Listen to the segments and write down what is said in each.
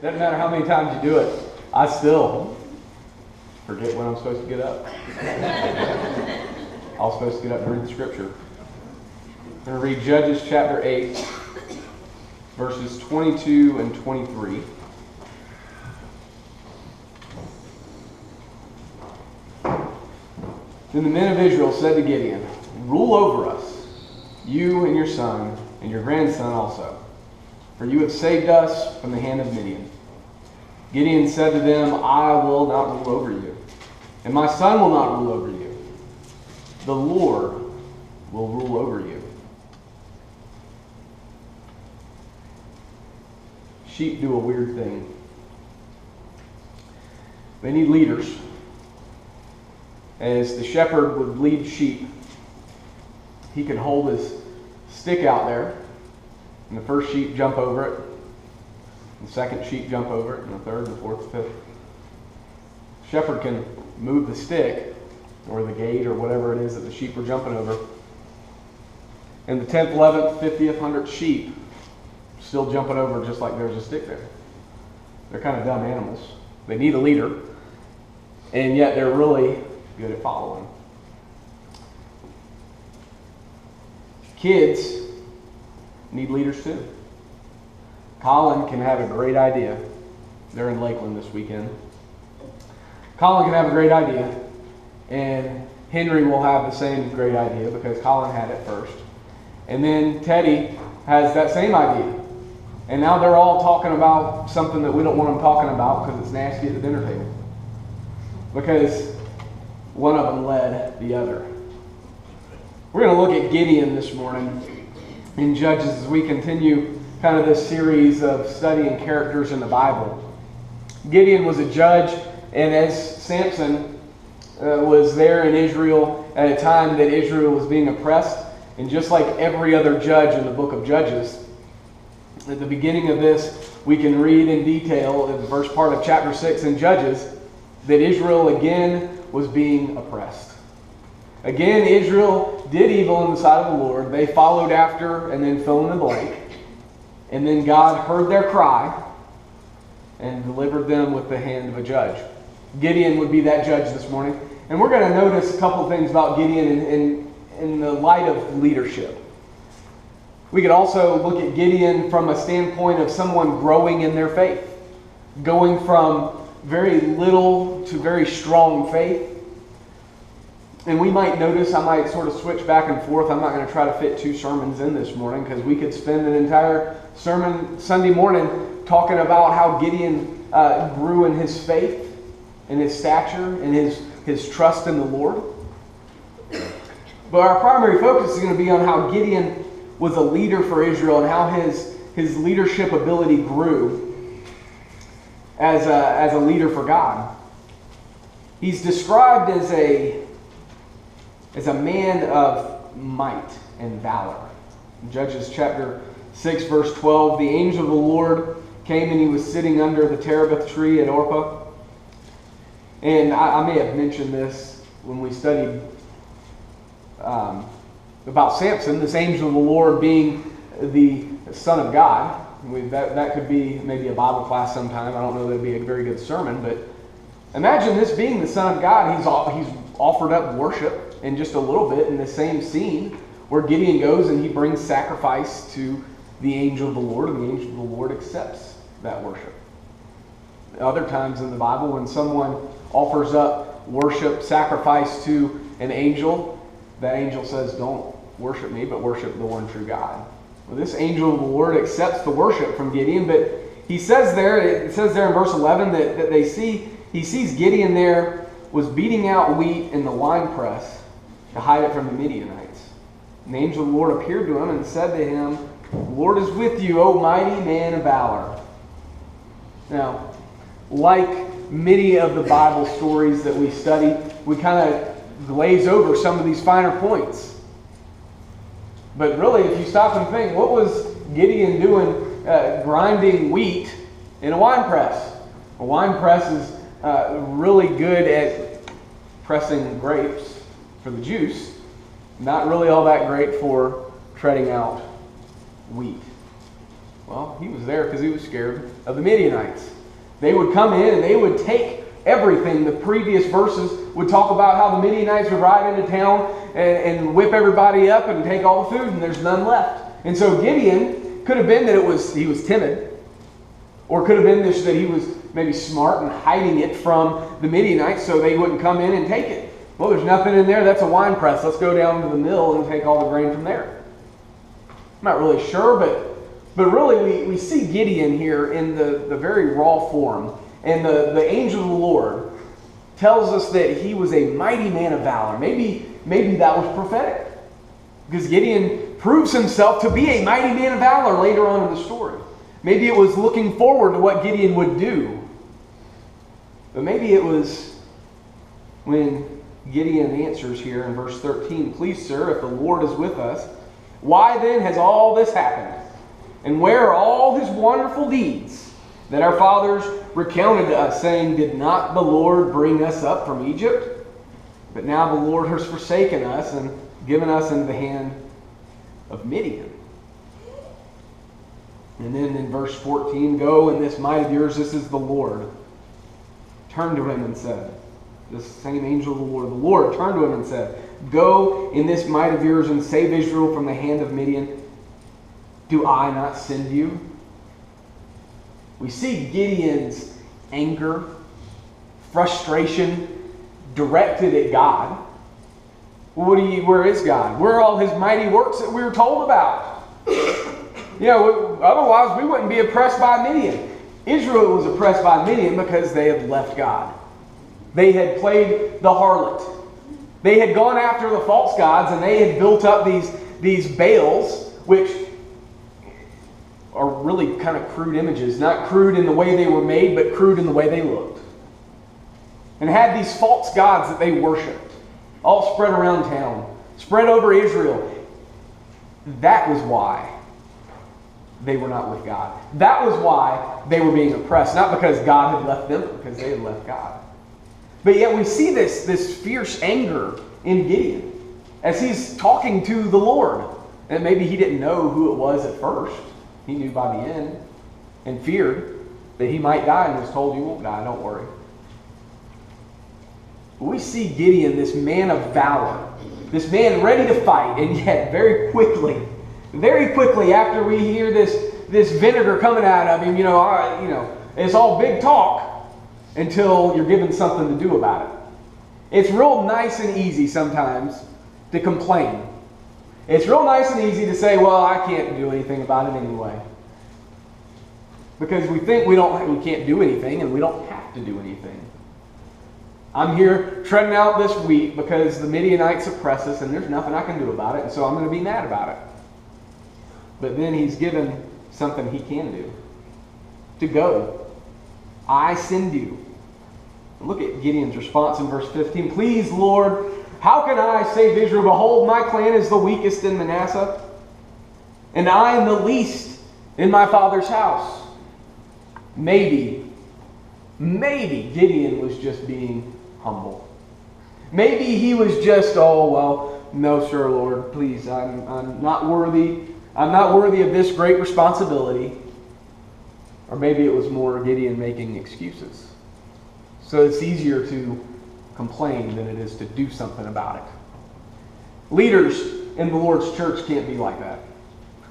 Doesn't matter how many times you do it, I still forget when I'm supposed to get up. I was supposed to get up and read the scripture. I'm going to read Judges chapter 8, verses 22 and 23. Then the men of Israel said to Gideon, "Rule over us, you and your son, and your grandson also, for you have saved us from the hand of Midian." Gideon said to them, "I will not rule over you, and my son will not rule over you. The Lord will rule over you." Sheep do a weird thing. They need leaders. As the shepherd would lead sheep, he could hold his stick out there, and the first sheep jump over it, the second sheep jump over it, and the third, and the fourth, and fifth. The shepherd can move the stick, or the gate, or whatever it is that the sheep are jumping over, and the 10th, 11th, 50th, 100th sheep still jumping over just like there's a stick there. They're kind of dumb animals. They need a leader, and yet they're really good at following. Kids need leaders too. Colin can have a great idea. They're in Lakeland this weekend. Colin can have a great idea, and Henry will have the same great idea because Colin had it first. And then Teddy has that same idea. And now they're all talking about something that we don't want them talking about because it's nasty at the dinner table. Because one of them led the other. We're going to look at Gideon this morning in Judges as we continue kind of this series of studying characters in the Bible. Gideon was a judge, and as Samson was there in Israel at a time that Israel was being oppressed, and just like every other judge in the book of Judges, at the beginning of this, we can read in detail in the first part of chapter 6 in Judges that Israel again was being oppressed. Again, Israel did evil in the sight of the Lord. They followed after and then fill in the blank. And then God heard their cry and delivered them with the hand of a judge. Gideon would be that judge this morning. And we're going to notice a couple things about Gideon in the light of leadership. We could also look at Gideon from a standpoint of someone growing in their faith. Going from very little to very strong faith. And we might notice, I might sort of switch back and forth. I'm not going to try to fit 2 sermons in this morning because we could spend an entire sermon Sunday morning talking about how Gideon grew in his faith, in his stature, and his trust in the Lord. But our primary focus is going to be on how Gideon was a leader for Israel and how his leadership ability grew as a leader for God. He's described as a man of might and valor. In Judges chapter 6, verse 12, the angel of the Lord came and he was sitting under the terebinth tree at Orpah. And I may have mentioned this when we studied about Samson, this angel of the Lord being the Son of God. That could be maybe a Bible class sometime. I don't know that it'd be a very good sermon, but imagine this being the Son of God. He's offered up worship in just a little bit in the same scene where Gideon goes and he brings sacrifice to the angel of the Lord, and the angel of the Lord accepts that worship. Other times in the Bible, when someone offers up worship, sacrifice to an angel, that angel says, "Don't worship me, but worship the one true God." Well, this angel of the Lord accepts the worship from Gideon, but it says there in verse 11 that he sees Gideon there was beating out wheat in the winepress to hide it from the Midianites. And the angel of the Lord appeared to him and said to him, "The Lord is with you, O mighty man of valor." Now, like many of the Bible stories that we study, we kind of glaze over some of these finer points. But really, if you stop and think, what was Gideon doing grinding wheat in a wine press? A wine press is really good at pressing grapes for the juice. Not really all that great for treading out wheat. Well, he was there because he was scared of the Midianites. They would come in and they would take everything. The previous verses would talk about how the Midianites would ride into town and whip everybody up and take all the food, and there's none left. And so Gideon, could have been that he was timid, or could have been that he was maybe smart and hiding it from the Midianites so they wouldn't come in and take it. Well, there's nothing in there. That's a wine press. Let's go down to the mill and take all the grain from there. I'm not really sure, but really we see Gideon here in the very raw form. And the angel of the Lord tells us that he was a mighty man of valor. Maybe that was prophetic, because Gideon proves himself to be a mighty man of valor later on in the story. Maybe it was looking forward to what Gideon would do. But maybe it was when Gideon answers here in verse 13, "Please, sir, if the Lord is with us, why then has all this happened? And where are all his wonderful deeds that our fathers recounted to us, saying, did not the Lord bring us up from Egypt? But now the Lord has forsaken us and given us into the hand of Midian." And then in verse 14, "Go in this might of yours, this is the Lord." Turned to him and said, this same angel of the Lord turned to him and said, "Go in this might of yours and save Israel from the hand of Midian. Do I not send you?" We see Gideon's anger, frustration directed at God. Where is God? Where are all his mighty works that we were told about? Otherwise we wouldn't be oppressed by Midian. Israel was oppressed by Midian because they had left God. They had played the harlot. They had gone after the false gods, and they had built up these Baals, which are really kind of crude images. Not crude in the way they were made, but crude in the way they looked. And had these false gods that they worshipped, all spread around town, spread over Israel. That was why they were not with God. That was why they were being oppressed. Not because God had left them, but because they had left God. But yet we see this fierce anger in Gideon as he's talking to the Lord. And maybe he didn't know who it was at first. He knew by the end and feared that he might die, and was told, "You won't die, don't worry." But we see Gideon, this man of valor, this man ready to fight, and yet very quickly after we hear this vinegar coming out of him, it's all big talk until you're given something to do about it. It's real nice and easy sometimes to complain. It's real nice and easy to say, "Well, I can't do anything about it anyway." Because we think we can't do anything, and we don't have to do anything. I'm here treading out this wheat because the Midianites oppress us, and there's nothing I can do about it, and so I'm going to be mad about it. But then he's given something he can do. To go. "I send you." Look at Gideon's response in verse 15. "Please, Lord, how can I save Israel? Behold, my clan is the weakest in Manasseh, and I am the least in my father's house." Maybe Gideon was just being humble. Maybe he was just, "Oh, well, no, sir, Lord, please, I'm not worthy. I'm not worthy of this great responsibility." Or maybe it was more Gideon making excuses. So it's easier to complain than it is to do something about it. Leaders in the Lord's church can't be like that.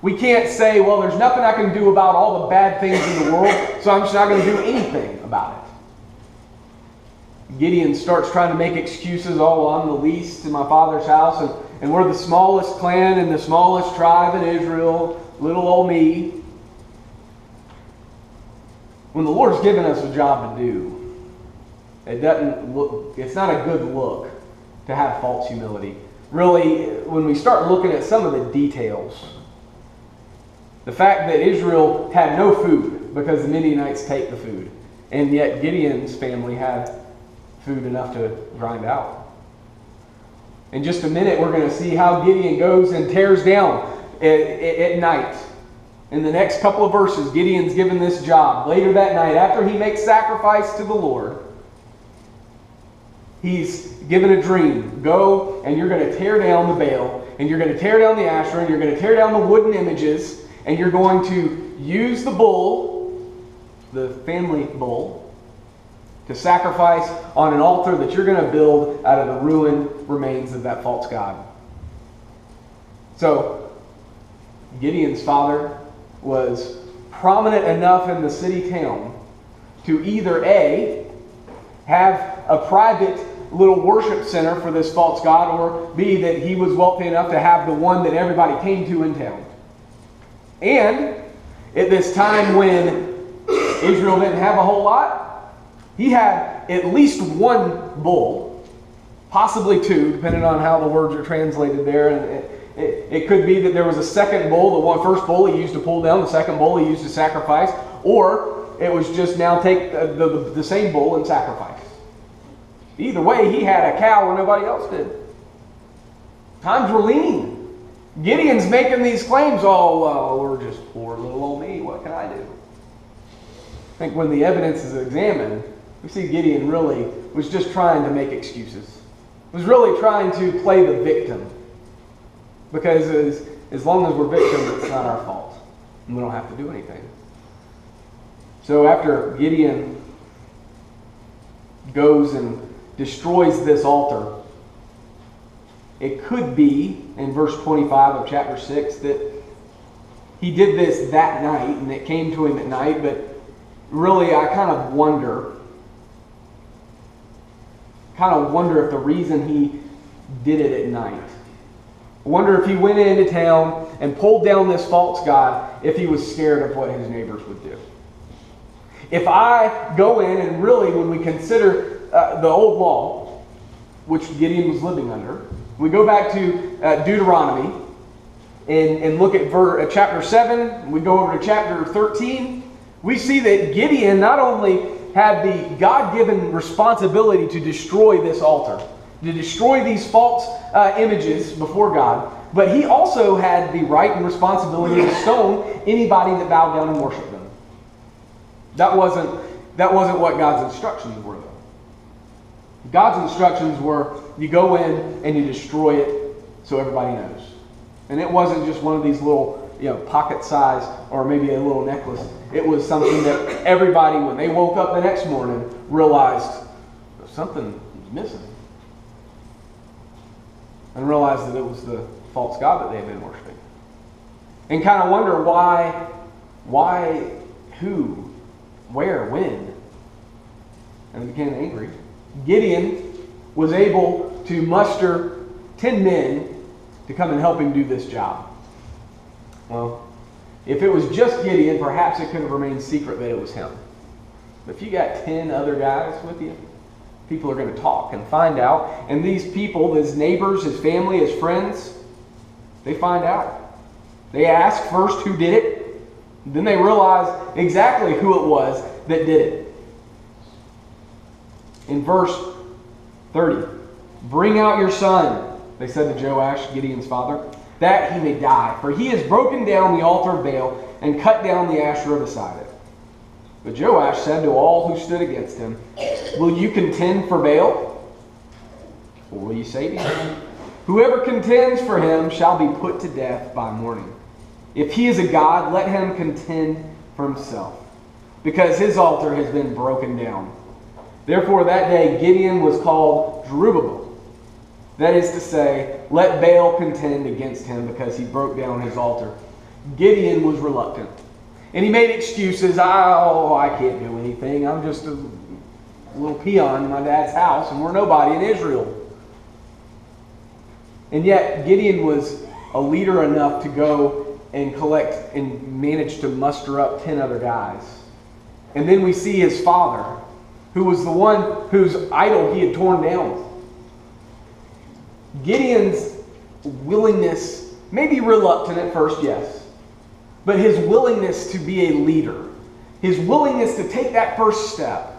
We can't say, "Well, there's nothing I can do about all the bad things in the world, so I'm just not going to do anything about it." Gideon starts trying to make excuses. "Oh, well, I'm the least in my father's house, and we're the smallest clan and the smallest tribe in Israel, little old me." When the Lord's given us a job to do, it's not a good look to have false humility. Really, when we start looking at some of the details, the fact that Israel had no food because the Midianites take the food, and yet Gideon's family had food enough to grind out. In just a minute, we're going to see how Gideon goes and tears down at night. In the next couple of verses, Gideon's given this job. Later that night, after he makes sacrifice to the Lord, he's given a dream. "Go, and you're going to tear down the Baal, and you're going to tear down the Asherah, and you're going to tear down the wooden images, and you're going to use the bull, the family bull, to sacrifice on an altar that you're going to build out of the ruined remains of that false god. So, Gideon's father was prominent enough in the city town to either A, have a private little worship center for this false god, or B, that he was wealthy enough to have the one that everybody came to in town. And at this time when Israel didn't have a whole lot, he had at least one bull, possibly two, depending on how the words are translated there. And it could be that there was a second bull. The first bull he used to pull down, the second bull he used to sacrifice, or it was just now take the same bull and sacrifice. Either way, he had a cow when nobody else did. Times were lean. Gideon's making these claims, we're just poor little old me, what can I do? I think when the evidence is examined, we see Gideon really was just trying to make excuses. Was really trying to play the victim. Because as long as we're victims, it's not our fault. And we don't have to do anything. So after Gideon goes and destroys this altar, it could be, in verse 25 of chapter 6, that he did this that night, and it came to him at night, but really I kind of wonder if the reason he did it at night. I wonder if he went into town and pulled down this false god, if he was scared of what his neighbors would do. If I go in and really, when we consider the old law, which Gideon was living under, we go back to Deuteronomy and look at chapter 7, we go over to chapter 13, we see that Gideon not only had the God-given responsibility to destroy this altar, to destroy these false images before God, but he also had the right and responsibility to stone anybody that bowed down and worshiped them. That wasn't what God's instructions were, though. God's instructions were, you go in and you destroy it so everybody knows. And it wasn't just one of these little, pocket size or maybe a little necklace. It was something that everybody, when they woke up the next morning, realized something was missing. And realized that it was the false god that they had been worshiping. And kind of wonder why, who, where, when. And became angry. Gideon was able to muster 10 men to come and help him do this job. Well, if it was just Gideon, perhaps it could have remained secret that it was him. But if you got 10 other guys with you, people are going to talk and find out. And these people, his neighbors, his family, his friends, they find out. They ask first who did it. Then they realize exactly who it was that did it. In verse 30, bring out your son, they said to Joash, Gideon's father, that he may die. For he has broken down the altar of Baal and cut down the Asherah beside it. But Joash said to all who stood against him, will you contend for Baal? Or will you save him? Whoever contends for him shall be put to death by morning. If he is a god, let him contend for himself, because his altar has been broken down. Therefore that day Gideon was called Jerubbaal. That is to say, let Baal contend against him because he broke down his altar. Gideon was reluctant. And he made excuses. I can't do anything. I'm just a little peon in my dad's house and we're nobody in Israel. And yet Gideon was a leader enough to go and collect and manage to muster up 10 other guys. And then we see his father, who was the one whose idol he had torn down. Gideon's willingness, maybe reluctant at first, yes, but his willingness to be a leader, his willingness to take that first step,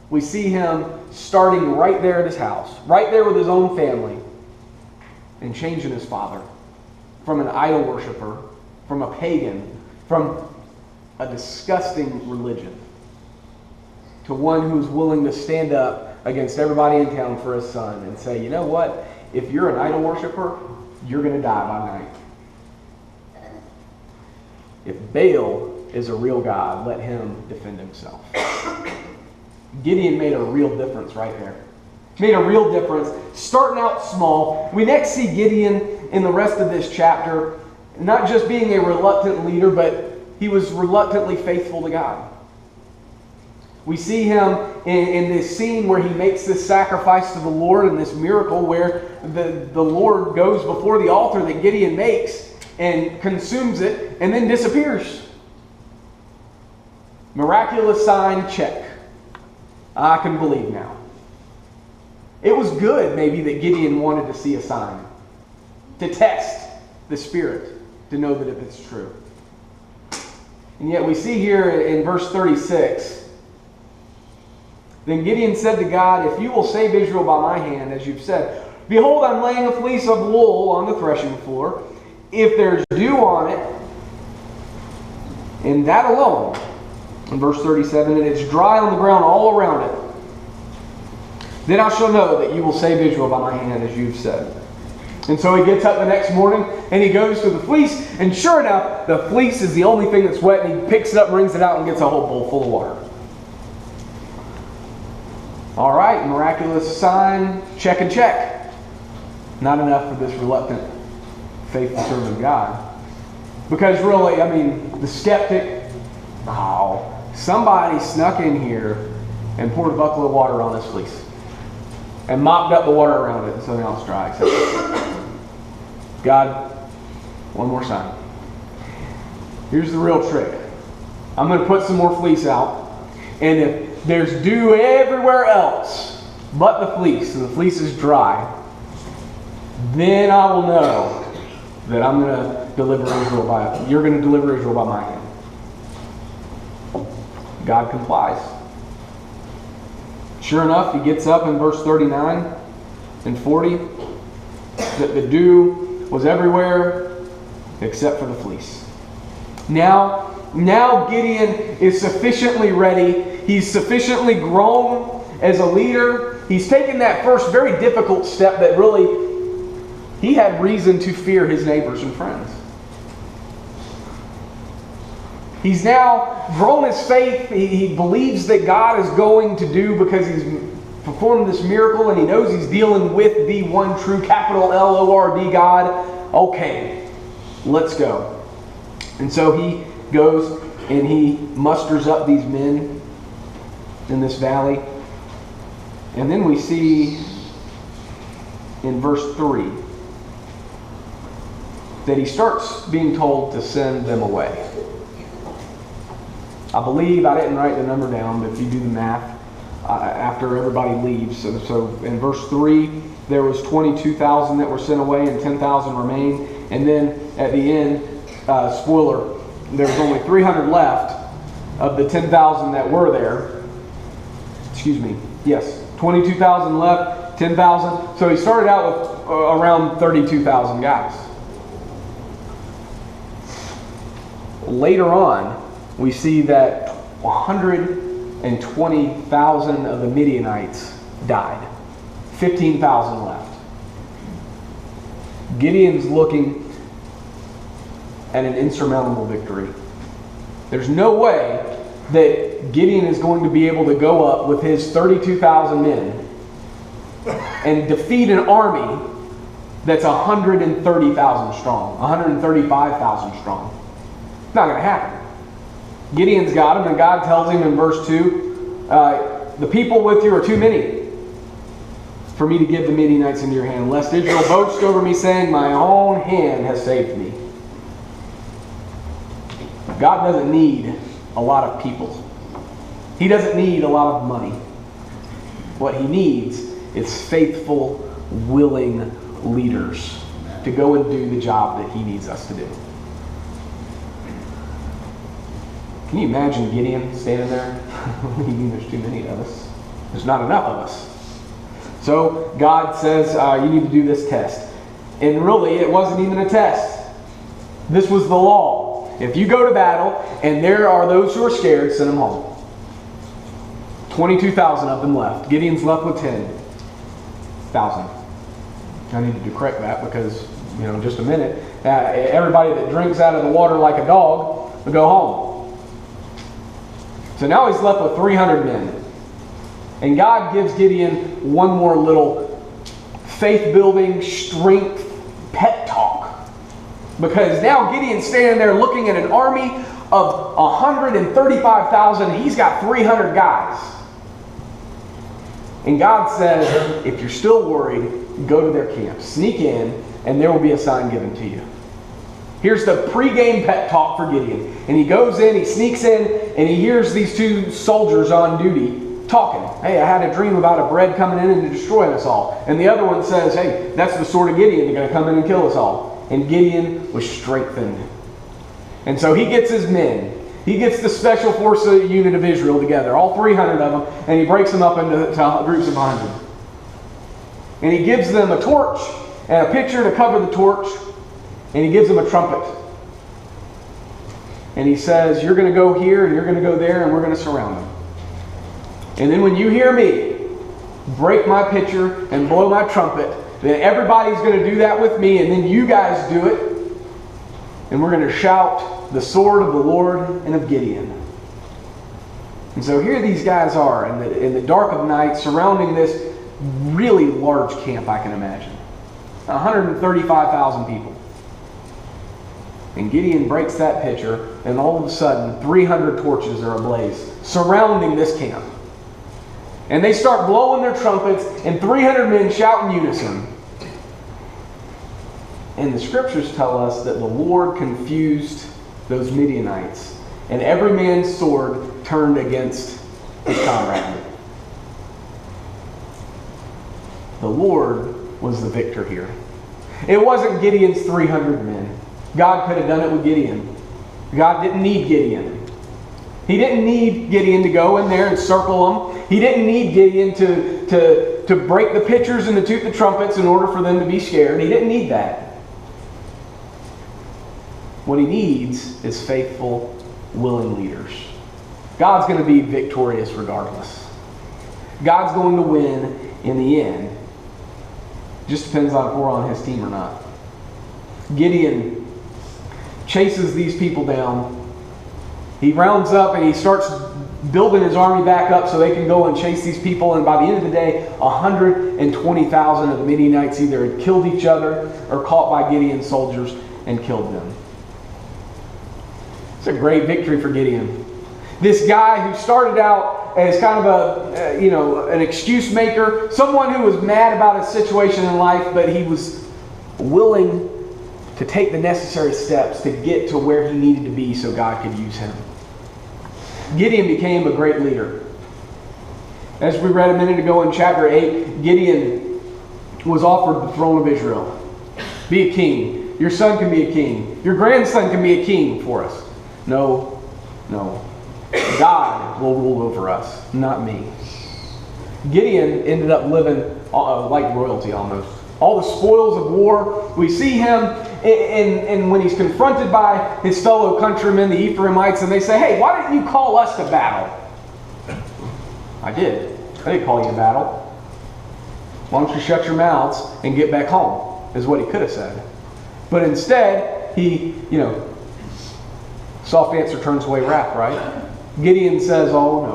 we see him starting right there at his house, right there with his own family, and changing his father from an idol worshiper, from a pagan, from a disgusting religion, to one who's willing to stand up against everybody in town for his son and say, you know what? If you're an idol worshiper, you're going to die by night. if Baal is a real God, let him defend himself. Gideon made a real difference right there. Made a real difference, starting out small. We next see Gideon in the rest of this chapter, not just being a reluctant leader, but he was reluctantly faithful to God. We see him in this scene where he makes this sacrifice to the Lord and this miracle where the Lord goes before the altar that Gideon makes and consumes it and then disappears. Miraculous sign, check. I can believe now. It was good, maybe, that Gideon wanted to see a sign, to test the Spirit, to know that if it's true. And yet we see here in verse 36, then Gideon said to God, if you will save Israel by my hand, as you've said, behold, I'm laying a fleece of wool on the threshing floor. If there's dew on it, and that alone, in verse 37, and it's dry on the ground all around it, then I shall know that you will save Israel by my hand, as you've said. And so he gets up the next morning, and he goes to the fleece, and sure enough, the fleece is the only thing that's wet, and he picks it up, brings it out, and gets a whole bowl full of water. All right, miraculous sign, check and check. Not enough for this reluctant, faithful servant of God. Because really, I mean, the skeptic, somebody snuck in here and poured a bucket of water on this fleece. And mopped up the water around it, and so now it's dry. Except God, one more sign. Here's the real trick. I'm going to put some more fleece out, and if there's dew everywhere else but the fleece, and the fleece is dry, then I will know that I'm going to deliver Israel you're going to deliver Israel by my hand. God complies. Sure enough, he gets up in verse 39 and 40 that the dew was everywhere except for the fleece. Now Gideon is sufficiently ready. He's sufficiently grown as a leader. He's taken that first very difficult step that really he had reason to fear his neighbors and friends. He's now grown his faith. He believes that God is going to do because he's performed this miracle, and he knows he's dealing with the one true capital Lord God. Okay, let's go. And so he goes and he musters up these men in this valley. And then we see in verse 3 that he starts being told to send them away. I believe, I didn't write the number down, but if you do the math, after everybody leaves. So in verse 3, there was 22,000 that were sent away and 10,000 remained. And then at the end, spoiler, there was only 300 left of the 10,000 that were there. Excuse me. Yes, 22,000 left, 10,000. So he started out with around 32,000 guys. Later on, we see that 120,000 of the Midianites died. 15,000 left. Gideon's looking at an insurmountable victory. There's no way that Gideon is going to be able to go up with his 32,000 men and defeat an army that's 130,000 strong, 135,000 strong. It's not going to happen. Gideon's got him, and God tells him in verse 2, the people with you are too many for me to give the Midianites into your hand, lest Israel boast over me, saying, my own hand has saved me. God doesn't need a lot of people. He doesn't need a lot of money. What he needs is faithful, willing leaders to go and do the job that he needs us to do. Can you imagine Gideon standing there? You mean there's too many of us? There's not enough of us. So God says, you need to do this test. And really, it wasn't even a test. This was the law. If you go to battle and there are those who are scared, send them home. 22,000 of them left. Gideon's left with 10,000. I needed to correct that because, in just a minute, everybody that drinks out of the water like a dog to go home. So now he's left with 300 men. And God gives Gideon one more little faith-building, strength, pep talk. Because now Gideon's standing there looking at an army of 135,000. He's got 300 guys. And God says, if you're still worried, go to their camp. Sneak in, and there will be a sign given to you. Here's the pregame pep talk for Gideon. And he goes in, he sneaks in, and he hears these two soldiers on duty talking. Hey, I had a dream about a bread coming in and to destroy us all. And the other one says, hey, that's the sword of Gideon. They're going to come in and kill us all. And Gideon was strengthened. And so he gets his men. He gets the special force unit of Israel together, all 300 of them, and he breaks them up into groups of 100. And he gives them a torch and a pitcher to cover the torch, and he gives them a trumpet. And he says, you're going to go here, and you're going to go there, and we're going to surround them. And then when you hear me break my pitcher and blow my trumpet, then everybody's going to do that with me, and then you guys do it. And we're going to shout the sword of the Lord and of Gideon. And so here these guys are in the dark of night surrounding this really large camp, I can imagine. 135,000 people. And Gideon breaks that pitcher, and all of a sudden 300 torches are ablaze surrounding this camp. And they start blowing their trumpets, and 300 men shout in unison. And the scriptures tell us that the Lord confused those Midianites, and every man's sword turned against his comrade. The Lord was the victor here. It wasn't Gideon's 300 men. God could have done it with Gideon. God didn't need Gideon. He didn't need Gideon to go in there and circle them. He didn't need Gideon to break the pitchers and to toot the trumpets in order for them to be scared. He didn't need that. What he needs is faithful, willing leaders. God's going to be victorious regardless. God's going to win in the end. It just depends on if we're on his team or not. Gideon chases these people down. He rounds up and he starts building his army back up so they can go and chase these people. And by the end of the day, 120,000 of the Midianites either had killed each other or caught by Gideon's soldiers and killed them. It's a great victory for Gideon. This guy who started out as kind of an excuse maker, someone who was mad about his situation in life, but he was willing to take the necessary steps to get to where he needed to be so God could use him. Gideon became a great leader. As we read a minute ago in chapter 8, Gideon was offered the throne of Israel. Be a king. Your son can be a king. Your grandson can be a king for us. No. God will rule over us, not me. Gideon ended up living like royalty almost. All the spoils of war. We see him and when he's confronted by his fellow countrymen, the Ephraimites, and they say, hey, why didn't you call us to battle? I did. I didn't call you to battle. Why don't you shut your mouths and get back home, is what he could have said. But instead, he, soft answer turns away wrath, right? Gideon says, oh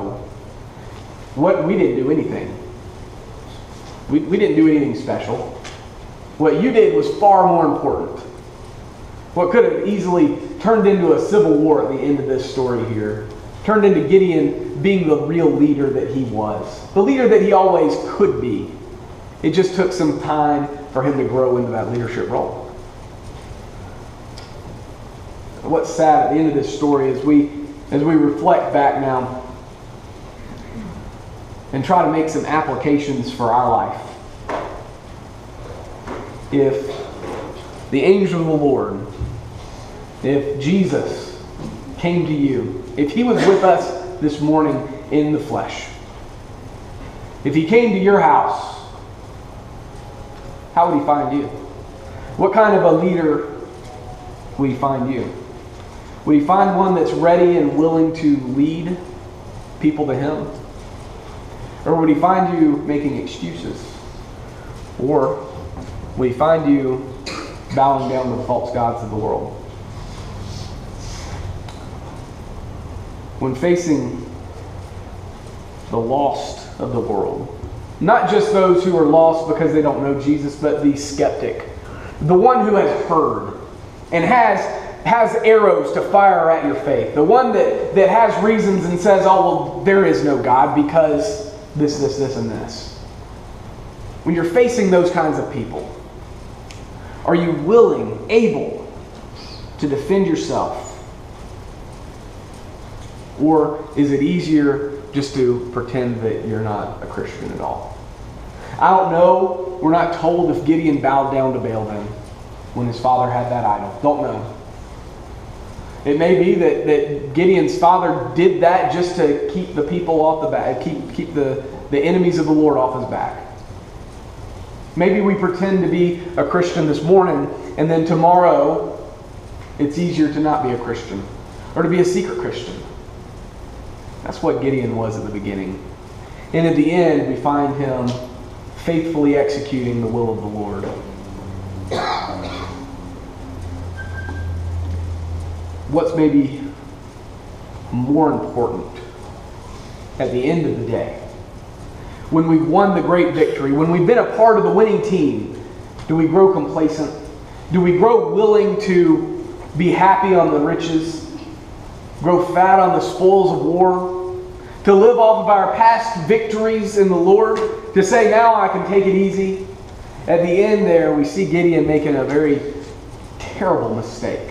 no. We didn't do anything. We didn't do anything special. What you did was far more important. What could have easily turned into a civil war at the end of this story here, turned into Gideon being the real leader that he was. The leader that he always could be. It just took some time for him to grow into that leadership role. What's sad at the end of this story is as we reflect back now and try to make some applications for our life. If the angel of the Lord, if Jesus came to you, if he was with us this morning in the flesh, if he came to your house, how would he find you? What kind of a leader would he find you? Would he find one that's ready and willing to lead people to him? Or would he find you making excuses? Or would he find you bowing down to the false gods of the world? when facing the lost of the world. Not just those who are lost because they don't know Jesus, but the skeptic. The one who has heard and has arrows to fire at your faith. The one that has reasons and says, oh, well, there is no God because this, and this. When you're facing those kinds of people, are you willing, able to defend yourself? Or is it easier just to pretend that you're not a Christian at all? I don't know. We're not told if Gideon bowed down to Baal then, when his father had that idol. Don't know. It may be that Gideon's father did that just to keep the people off the back, keep the enemies of the Lord off his back. Maybe we pretend to be a Christian this morning, and then tomorrow it's easier to not be a Christian, or to be a secret Christian. That's what Gideon was at the beginning. And at the end, we find him faithfully executing the will of the Lord. What's maybe more important at the end of the day, when we've won the great victory, when we've been a part of the winning team, do we grow complacent? Do we grow willing to be happy on the riches, grow fat on the spoils of war, to live off of our past victories in the Lord, to say, now I can take it easy? At the end there, we see Gideon making a very terrible mistake.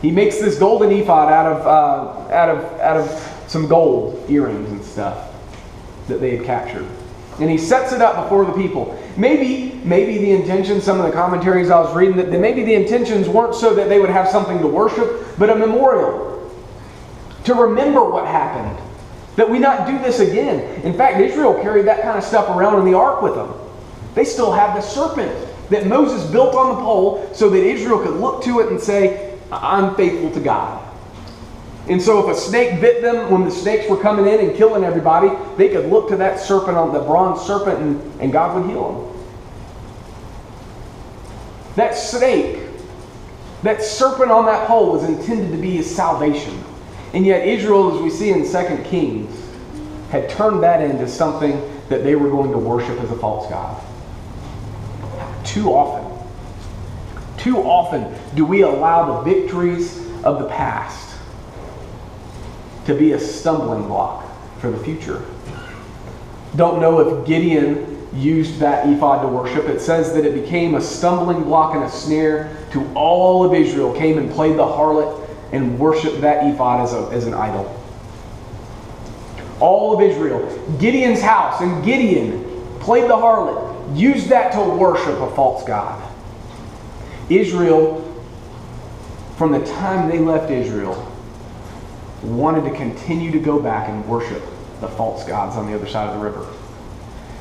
He makes this golden ephod out of some gold earrings and stuff that they had captured. And he sets it up before the people. Maybe the intention, some of the commentaries I was reading, that maybe the intentions weren't so that they would have something to worship, but a memorial. To remember what happened. That we not do this again. In fact, Israel carried that kind of stuff around in the ark with them. They still have the serpent that Moses built on the pole so that Israel could look to it and say, I'm faithful to God. And so if a snake bit them when the snakes were coming in and killing everybody, they could look to that serpent, on the bronze serpent, and God would heal them. That snake, that serpent on that pole was intended to be his salvation. And yet Israel, as we see in 2 Kings, had turned that into something that they were going to worship as a false god. Too often do we allow the victories of the past to be a stumbling block for the future. Don't know if Gideon used that ephod to worship. It says that it became a stumbling block and a snare to all of Israel, came and played the harlot and worshiped that ephod as an idol. All of Israel, Gideon's house, and Gideon played the harlot, used that to worship a false god. Israel, from the time they left Israel, wanted to continue to go back and worship the false gods on the other side of the river.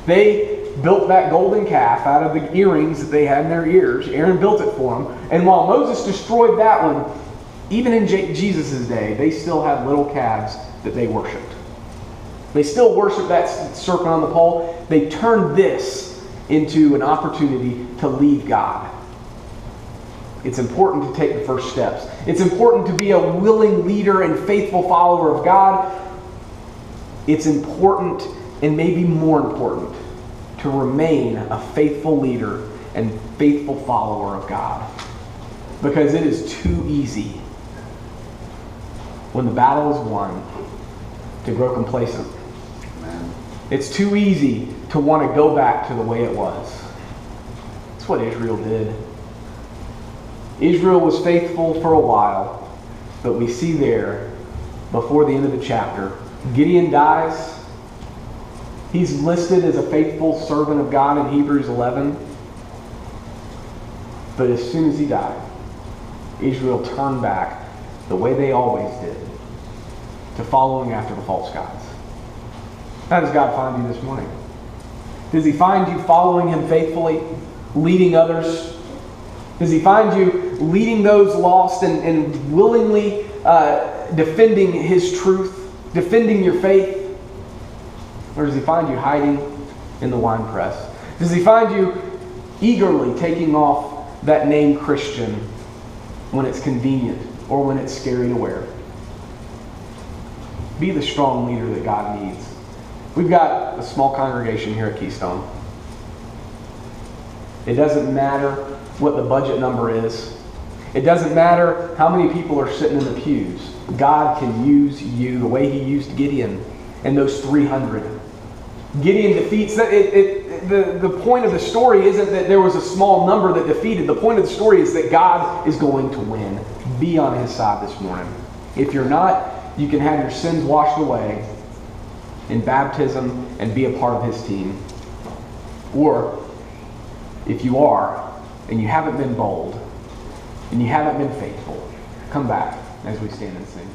They built that golden calf out of the earrings that they had in their ears. Aaron built it for them. And while Moses destroyed that one, even in Jesus' day, they still had little calves that they worshipped. They still worshiped that serpent on the pole. They turned this into an opportunity to leave God. It's important to take the first steps. It's important to be a willing leader and faithful follower of God. It's important, and maybe more important, to remain a faithful leader and faithful follower of God. Because it is too easy, when the battle is won, to grow complacent. It's too easy to want to go back to the way it was. That's what Israel did. Israel was faithful for a while, but we see there, before the end of the chapter, Gideon dies. He's listed as a faithful servant of God in Hebrews 11. But as soon as he died, Israel turned back the way they always did, to following after the false gods. How does God find you this morning? Does he find you following him faithfully, leading others? Does he find you leading those lost and willingly defending his truth, defending your faith? Or does he find you hiding in the wine press? Does he find you eagerly taking off that name Christian when it's convenient or when it's scary to wear? Be the strong leader that God needs. We've got a small congregation here at Keystone. It doesn't matter what the budget number is. It doesn't matter how many people are sitting in the pews. God can use you the way He used Gideon and those 300. Gideon defeats that. The point of the story isn't that there was a small number that defeated. The point of the story is that God is going to win. Be on His side this morning. If you're not, you can have your sins washed away in baptism and be a part of His team. Or, if you are, and you haven't been bold, and you haven't been faithful, come back as we stand and sing.